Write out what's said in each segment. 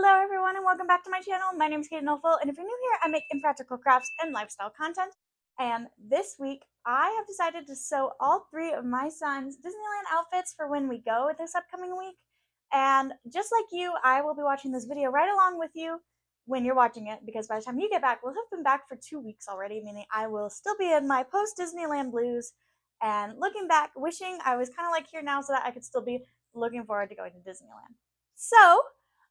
Hello everyone and welcome back to my channel. My name is Kate Nolful, and if you're new here, I make impractical crafts and lifestyle content. And this week, I have decided to sew all three of my son's Disneyland outfits for when we go this upcoming week. And just like you, I will be watching this video right along with you when you're watching it, because by the time you get back, we'll have been back for 2 weeks already, meaning I will still be in my post-Disneyland blues and looking back, wishing I was kind of like here now so that I could still be looking forward to going to Disneyland. So,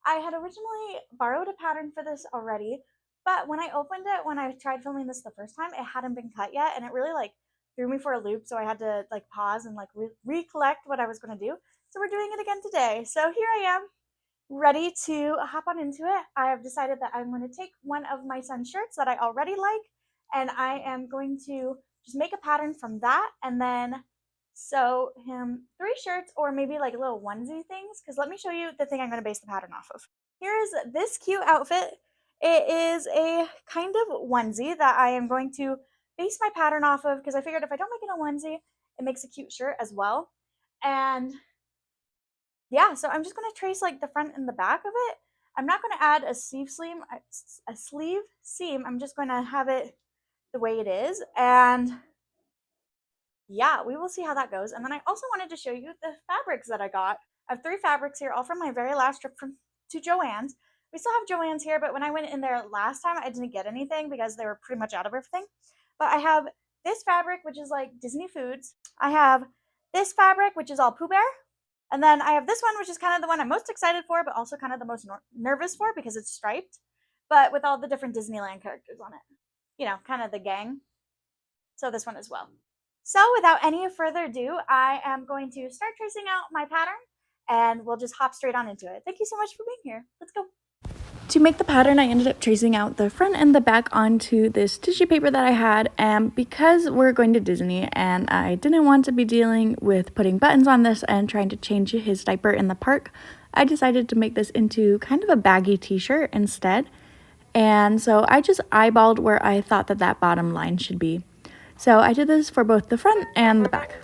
I had originally borrowed a pattern for this already, but when I opened it, when I tried filming this the first time, it hadn't been cut yet, and it really threw me for a loop, so I had to pause and recollect what I was going to do. So we're doing it again today. So here I am, ready to hop on into it. I have decided that I'm going to take one of my son's shirts that I already like, and I am going to just make a pattern from that, and then sew him 3 shirts or maybe little onesie things, because let me show you the thing I'm going to base the pattern off of. Here is this cute outfit. It is a kind of onesie that I am going to base my pattern off of, because I figured if I don't make it a onesie, it makes a cute shirt as well. And yeah, so I'm just going to trace the front and the back of it. I'm not going to add a sleeve seam. I'm just going to have it the way it is, and yeah, we will see how that goes. And then I also wanted to show you the fabrics that I got. I have 3 fabrics here, all from my very last trip to Joann's. We still have Joann's here, but when I went in there last time, I didn't get anything because they were pretty much out of everything. But I have this fabric, which is like Disney Foods. I have this fabric, which is all Pooh Bear. And then I have this one, which is kind of the one I'm most excited for, but also kind of the most nervous for because it's striped, but with all the different Disneyland characters on it. You know, kind of the gang. So this one as well. So without any further ado, I am going to start tracing out my pattern, and we'll just hop straight on into it. Thank you so much for being here. Let's go. To make the pattern, I ended up tracing out the front and the back onto this tissue paper that I had, and because we're going to Disney and I didn't want to be dealing with putting buttons on this and trying to change his diaper in the park, I decided to make this into kind of a baggy t-shirt instead. And so I just eyeballed where I thought that bottom line should be. So I did this for both the front and the back.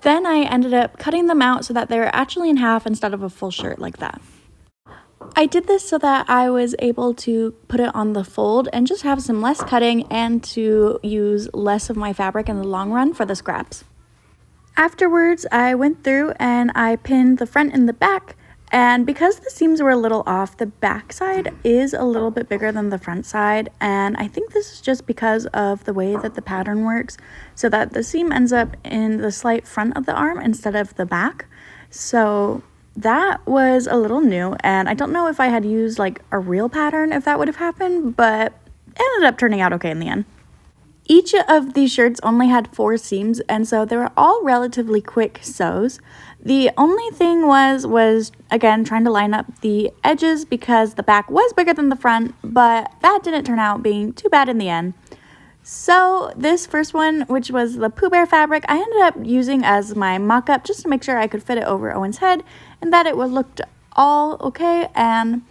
Then I ended up cutting them out so that they're actually in half instead of a full shirt like that. I did this so that I was able to put it on the fold and just have some less cutting and to use less of my fabric in the long run for the scraps. Afterwards, I went through and I pinned the front and the back. And because the seams were a little off, the back side is a little bit bigger than the front side. And I think this is just because of the way that the pattern works, so that the seam ends up in the slight front of the arm instead of the back. So that was a little new. And I don't know if I had used a real pattern, if that would have happened, but it ended up turning out okay in the end. Each of these shirts only had 4 seams, and so they were all relatively quick sews. The only thing was again trying to line up the edges because the back was bigger than the front, but that didn't turn out being too bad in the end. So this first one, which was the Pooh Bear fabric, I ended up using as my mock-up just to make sure I could fit it over Owen's head and that it looked all okay, and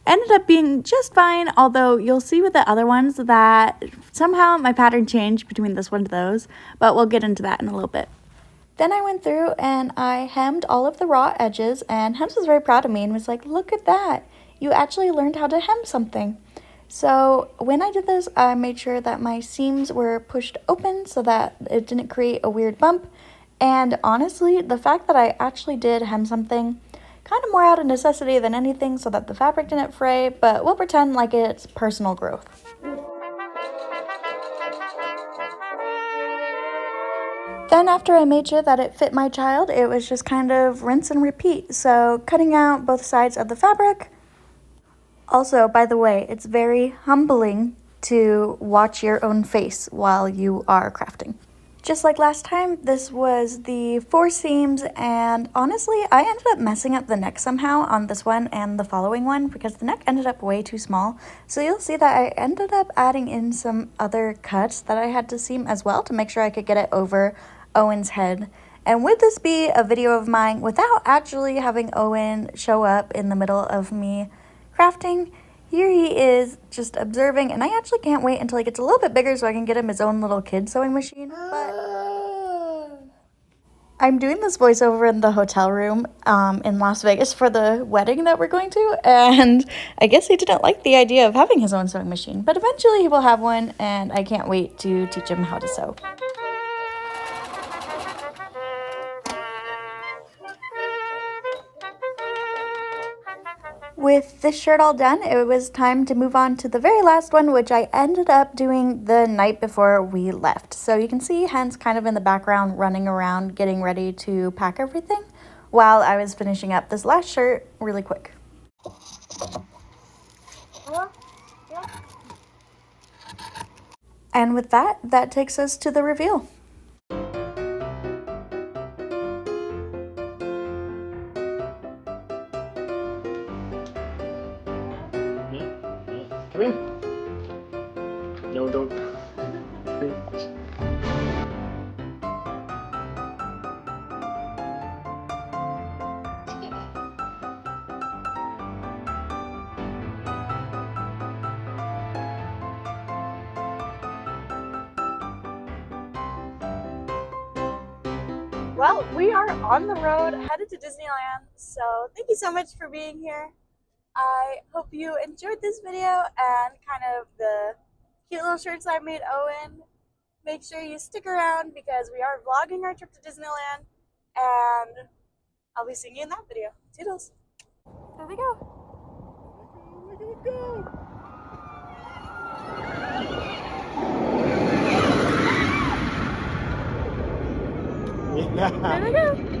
ended up being just fine, although you'll see with the other ones that somehow my pattern changed between this one to those, but we'll get into that in a little bit. Then I went through and I hemmed all of the raw edges, and Hems was very proud of me and was like, "Look at that, you actually learned how to hem something." So when I did this, I made sure that my seams were pushed open so that it didn't create a weird bump, and honestly, the fact that I actually did hem something kind of more out of necessity than anything so that the fabric didn't fray, but we'll pretend like it's personal growth. Then after I made sure that it fit my child, it was just kind of rinse and repeat. So cutting out both sides of the fabric. Also, by the way, it's very humbling to watch your own face while you are crafting. Just like last time, this was the 4 seams, and honestly, I ended up messing up the neck somehow on this one and the following one because the neck ended up way too small. So you'll see that I ended up adding in some other cuts that I had to seam as well to make sure I could get it over Owen's head. And would this be a video of mine without actually having Owen show up in the middle of me crafting? Here he is just observing, and I actually can't wait until he gets a little bit bigger so I can get him his own little kid sewing machine. But I'm doing this voiceover in the hotel room in Las Vegas for the wedding that we're going to, and I guess he didn't like the idea of having his own sewing machine, but eventually he will have one, and I can't wait to teach him how to sew. With this shirt all done, it was time to move on to the very last one, which I ended up doing the night before we left. So you can see Hen's kind of in the background running around getting ready to pack everything while I was finishing up this last shirt really quick. And with that, that takes us to the reveal. Come in. No, don't. Well, we are on the road headed to Disneyland, so thank you so much for being here. I hope you enjoyed this video and kind of the cute little shirts I made Owen. Make sure you stick around because we are vlogging our trip to Disneyland, and I'll be seeing you in that video. Toodles! There they go! There they go!